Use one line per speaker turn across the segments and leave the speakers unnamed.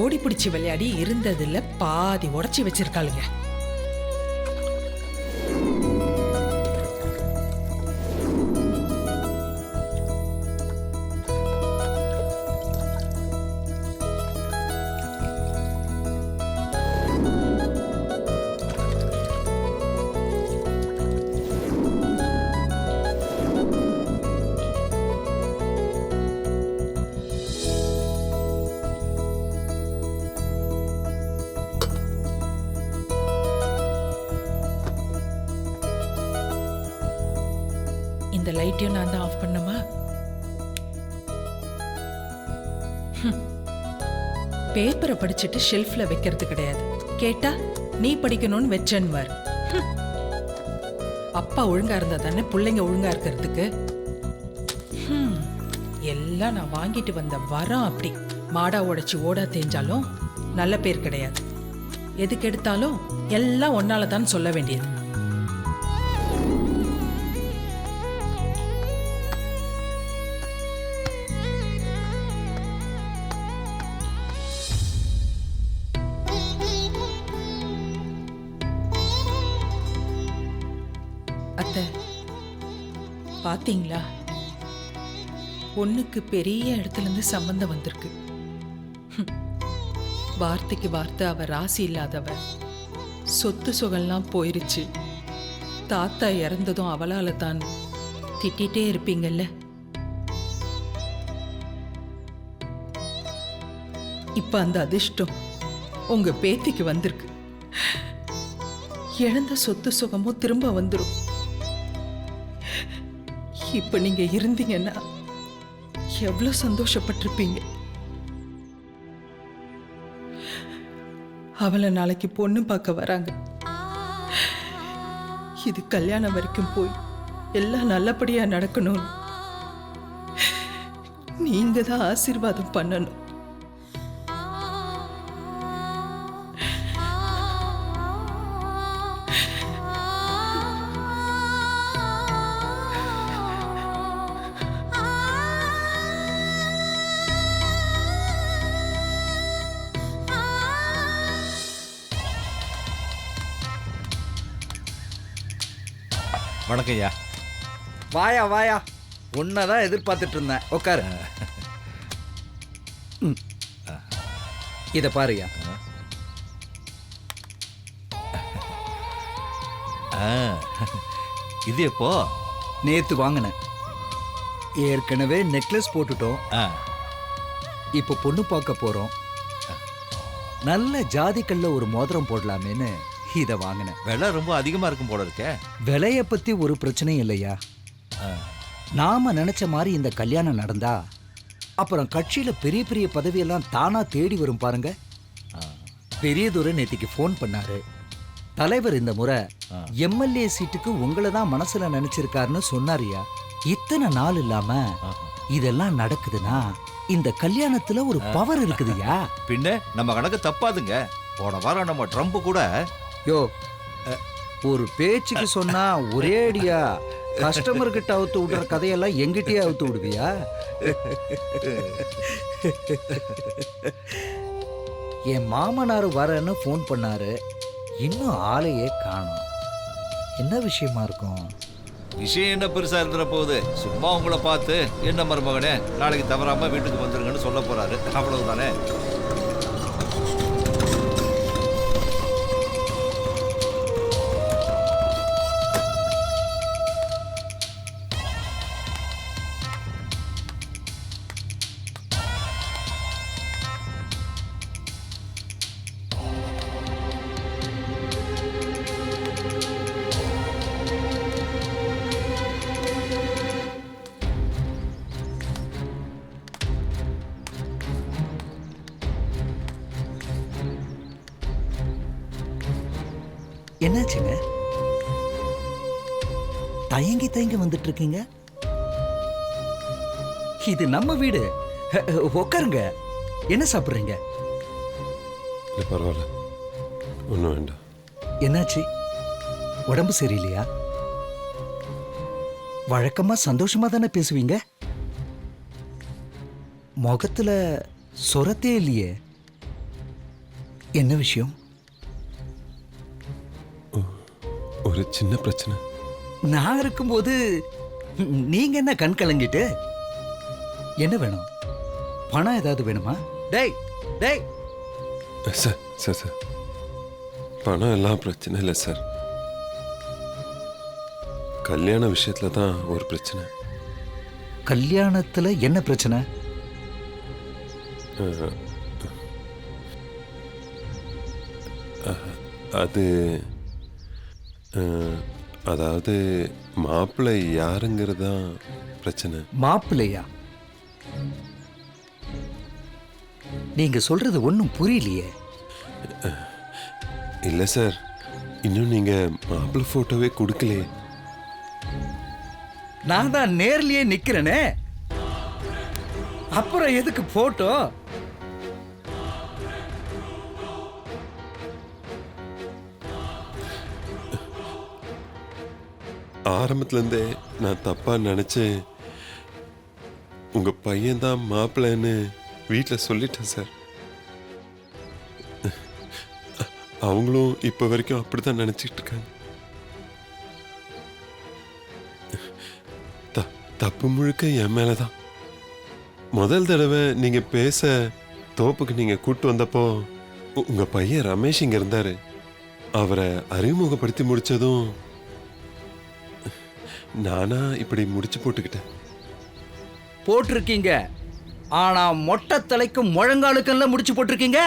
ஓடி பிடிச்சி விளையாடி இருந்ததுல பாதி உடைச்சி வச்சிருக்காளுங்க. இந்த லைட்டையும் நான் தான் ஆஃப் பண்ணமா? பேப்பரை படிச்சுட்டு ஷெல்ஃப்ல வைக்கிறது கிடையாது. கேட்டா நீ படிக்கணும்னு வச்சன்வார். அப்பா ஒழுங்கா இருந்தா தானே பிள்ளைங்க ஒழுங்கா இருக்கிறதுக்கு. எல்லாம் நான் வாங்கிட்டு வந்த வரம். அப்படி மாடா உடைச்சி ஓடா தேஞ்சாலும் நல்ல பேர் கிடையாது. எதுக்கு எடுத்தாலும் எல்லாம் ஒன்னால தான் சொல்ல வேண்டியது. அத்தை பாத்தீங்களா, பொண்ணுக்கு பெரிய இடத்துல இருந்து சம்பந்தம் வந்திருக்கு. வார்த்தைக்கு வார்த்தை அவ ராசி இல்லாதவ. சொத்து சுகம்லாம் போயிருச்சு. தாத்தா இறந்ததும் அவளால தான் திட்டிகிட்டே இருப்பீங்கல்ல. இப்ப அந்த அதிர்ஷ்டம் உங்க பேத்திக்கு வந்திருக்கு. இழந்த சொத்து சுகமும் திரும்ப வந்துடும். இப்ப நீங்க இருந்தீங்கன்னா எவ்வளவு சந்தோஷப்பட்டிருப்பீங்க. அவளை நாளைக்கு பொண்ணு பார்க்க வராங்க. இது கல்யாணம் வரைக்கும் போய் எல்லாம் நல்லபடியா நடக்கணும். நீங்க தான் ஆசீர்வாதம் பண்ணணும்.
வணக்கம் ஐயா.
வாயா வாயா, உன்னதான் எதிர்பார்த்துட்டு இருந்தேன். உட்காரு. இத பாருயா.
இது எப்போ?
நேத்து வாங்கினேன். ஏற்கனவே நெக்லஸ் போட்டுட்டோம். இப்போ பொண்ணு பார்க்க போறோம். நல்ல ஜாதிக்கல்ல ஒரு மோதிரம் போடலாமேன்னு இத வாங்கினேன்.
விலை ரொம்ப அதிகமா இருக்கும் போல இருக்க.
விலைய பத்தி ஒரு பிரச்சனையும் இல்லையா. நாம நினைச்ச மாதிரி இந்த கல்யாணம் நடந்தா அப்புறம் கட்சியில பெரிய பெரிய பதவியெல்லாம் தானா தேடி வரும் பாருங்க. பெரியதுரை நேத்திக்கு ஃபோன் பண்ணாரு. தலைவர் இந்த முறை எம்எல்ஏ சீட்டுக்கு உங்களை தான் மனசுல நினைச்சிருக்காருன்னு சொன்னாரியா. இத்தனை நாள் இல்லாம இதெல்லாம் நடக்குதுன்னா இந்த கல்யாணத்துல ஒரு பவர் இருக்குதுயா.
பின்ன நம்ம கணக்கு தப்பாதுங்க. போன வாரம் நம்ம ட்ரம்ப் கூட
யோ ஒரு பேச்சுக்கு சொன்னா ஒரே அடியா கஸ்டமர் கிட்ட அவுத்து விடுற கதையெல்லாம் எங்கிட்டயே அவுத்து விடுவியா? என் மாமனார் வரேன்னு ஃபோன் பண்ணாரு. இன்னும் ஆளையே காணோம். என்ன விஷயமா இருக்கும்?
விஷயம் என்ன பெருசா இருந்துற போகுது. சும்மா உங்களை பார்த்து என்ன மருமகனே நாளைக்கு தவறாம வீட்டுக்கு வந்துருங்கன்னு சொல்ல போறாரு. அவ்வளவுதானே.
என்னாச்சுங்க? தயங்கி தயங்கி வந்துட்டு இருக்கீங்க. இது நம்ம வீடு. உட்காருங்க. என்ன சாப்பிடுறீங்க?
பரவாயில்ல, ஒன்றும் வேண்டாம்.
என்னாச்சு? உடம்பு சரியில்லையா? வழக்கமா சந்தோஷமா தானே பேசுவீங்க. முகத்துல சொரத்தே இல்லையே. என்ன விஷயம்?
ஒரு சின்ன பிரச்சனை.
நான் இருக்கும்போது நீங்க என்ன கண் கலங்கிட்டு? என்ன வேணும்? பணம் ஏதாவது வேணுமா? டேய் டேய்,
சார் சார் சார் பணம் எல்லாம் பிரச்சனை இல்லை சார். கல்யாண விஷயத்துல தான் ஒரு பிரச்சனை.
கல்யாணத்துல என்ன பிரச்சனை?
அது அதாவது மாப்பிள்ளை யாருங்கிறது தான் பிரச்சனை.
மாப்பிள்ளையா? நீங்க சொல்றது ஒன்றும் புரியலையே.
இல்லை சார், இன்னும் நீங்க மாப்பிள்ளை போட்டோவே கொடுக்கலையே.
நான் தான் நேர்லயே நிக்கிறேனே, அப்புறம் எதுக்கு போட்டோ?
ஆரம்பத்துல இருந்தே நான் தப்பா நினைச்சேன். உங்க பையன் தான் மாப்பிள்ளைன்னு வீட்டில் சொல்லிட்டேன் சார். அவங்களும் இப்ப வரைக்கும் அப்படித்தான் நினைச்சிட்டு இருக்காங்க. தப்பு முழுக்க என் மேலதான். முதல் தடவை நீங்க பேச தோப்புக்கு நீங்க கூட்டு வந்தப்போ உங்க பையன் ரமேஷ் இங்க இருந்தாரு. அவரை அறிமுகப்படுத்தி முடிச்சதும் நானா இப்படி முடிச்சு போட்டுக்கிட்டேன்.
போட்டிருக்கீங்க, ஆனா மொட்டை தலைக்கும் முழங்காலுக்கெல்லாம் முடிச்சு போட்டிருக்கீங்க.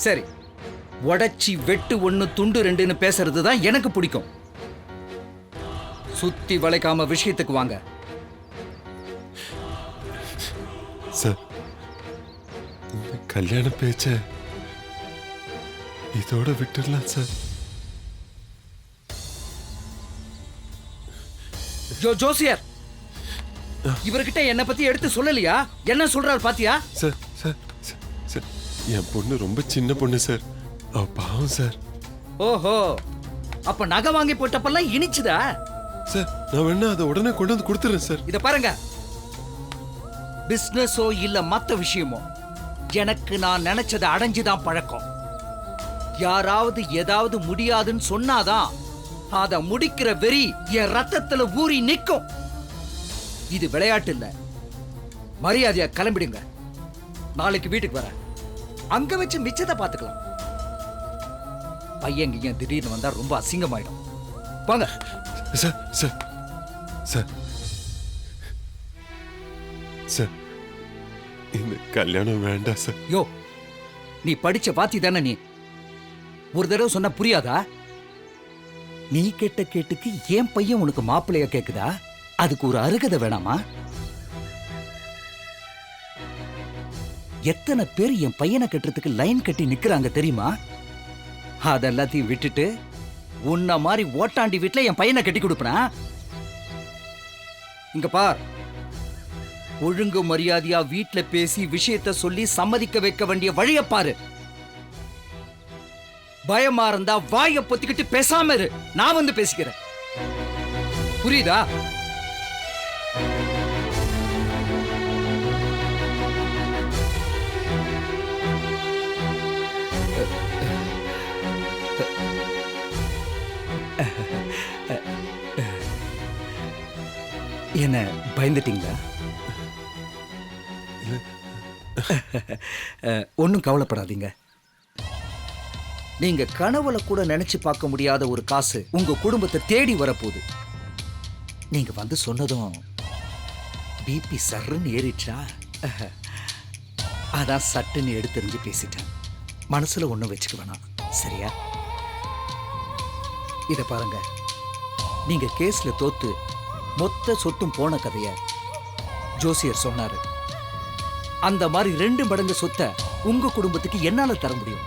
சரி, உடைச்சி வெட்டு ஒண்ணு துண்டு ரெண்டுன்னு பேசுறது தான் எனக்கு பிடிக்கும். சுத்தி வளைக்காம விஷயத்துக்கு வாங்க.
சார், இந்த கல்யாண பேச்ச இதோட விட்டுடலாம் சார்.
ஜோசியர், இவர்கிட்ட என்ன பத்தி எடுத்து சொல்லலையா? என்ன சொல்றாரு பாத்தியா?
சார் சார் சார், சார் என் பொண்ணு ரொம்ப சின்ன பொண்ணு சார். அவ பாவம் சார்.
ஓஹோ, அப்ப நகை வாங்கி போட்டப்பெல்லாம் இனிச்சுதா?
சார், நான் வேணா அதை உடனே கொண்டு வந்து கொடுத்துறேன் சார்.
இத பாருங்க, பிசினஸோ இல்ல மத்த விஷயமோ, எனக்கு நான் நினைச்சதை அடைஞ்சுதான் பழக்கம். யாராவது ஏதாவது முடியாதுன்னு சொன்னாதான் அத முடிக்கிற வெறி என் ரத்தத்துல ஊறி நிக்கும். இது விளையாட்டு இல்ல. மரியாதையா கிளம்பிடுங்க. நாளைக்கு வீட்டுக்கு வரேன், அங்க வச்சு மிச்சத்தை பாத்துக்கலாம். பையன் இங்க திடீர்னு வந்தா ரொம்ப அசிங்கமாயிடும். வாங்க.
சார் சார் சார் சார், இந்த கல்யாணம் வேண்டாம் சார்.
யோ, நீ படிச்ச பாத்தி தானே நீ? ஒரு தடவை சொன்னா புரியாதா? நீ கேட்ட கேட்டுக்கு என் பையன் உனக்கு மாப்பிள்ளைய கேக்குதா? அதுக்கு ஒரு அருகதை வேணாமா? எத்தனை பேர் என் பையனை கட்டுறதுக்கு லைன் கட்டி நிக்கிறாங்க தெரியுமா? அதெல்லாத்தையும் விட்டுட்டு உன்ன மாதிரி ஓட்டாண்டி வீட்டுல என் பையனை கட்டி கொடுப்பனா? இங்க பார், ஒழுங்கு மரியாதையா வீட்டுல பேசி விஷயத்த சொல்லி சம்மதிக்க வைக்க வேண்டிய வழிய பாரு. பயமா இருந்தா வாய பொத்திக்கிட்டு பேசாம இரு. நான் வந்து பேசிக்கிறேன். புரியுதா? என்ன பயந்துட்டீங்களா? ஒன்னும் கவலைப்படாதீங்க. நீங்க கனவுல கூட நினைச்சு பார்க்க முடியாத ஒரு காசு உங்க குடும்பத்தை தேடி வரப்போகுது. நீங்க வந்து சொன்னதும் பிபி சர்ன்னு ஏறிச்சா, அதான் சட்டுன்னு எடுத்தெறிஞ்சு பேசிட்டேன். மனசுல ஒண்ணும் வச்சுக்க வேணாம், சரியா? இத பாருங்க, நீங்க கேஸ்ல தோத்து மொத்த சொத்தும் போன கதைய ஜோசியர் சொன்னாரு. அந்த மாதிரி 2 மடங்கு சொத்தை உங்க குடும்பத்துக்கு என்னால தர முடியும்.